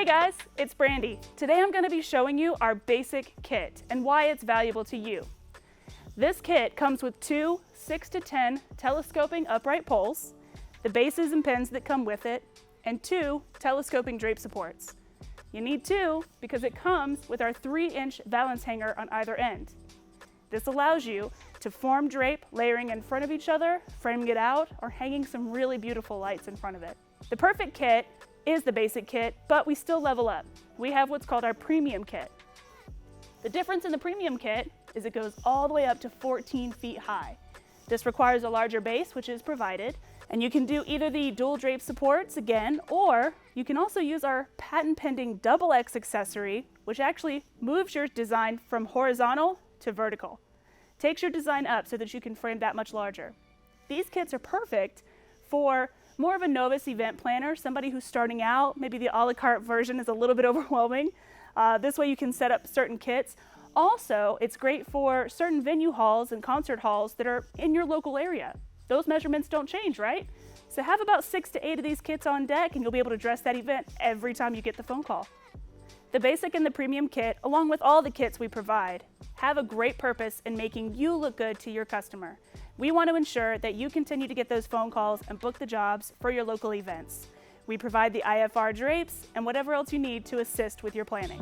Hey guys, it's Brandy. Today I'm going to be showing you our basic kit and why it's valuable to you. This kit comes with two 6 to 10 telescoping upright poles, the bases and pins that come with it, and two telescoping drape supports. You need two because it comes with our 3-inch valance hanger on either end. This allows you to form drape layering in front of each other, framing it out, or hanging some really beautiful lights in front of it. The perfect kit is the basic kit, but we still level up. We have what's called our premium kit. The difference in the premium kit is it goes all the way up to 14 feet high. This requires a larger base, which is provided, and you can do either the dual drape supports again, or you can also use our patent pending XX accessory, which actually moves your design from horizontal to vertical. Takes your design up so that you can frame that much larger. These kits are perfect for more of a novice event planner, somebody who's starting out. Maybe the a la carte version is a little bit overwhelming. This way you can set up certain kits. Also, it's great for certain venue halls and concert halls that are in your local area. Those measurements don't change, right? So have about 6 to 8 of these kits on deck and you'll be able to dress that event every time you get the phone call. The basic and the premium kit, along with all the kits we provide, have a great purpose in making you look good to your customer. We want to ensure that you continue to get those phone calls and book the jobs for your local events. We provide the IFR drapes and whatever else you need to assist with your planning.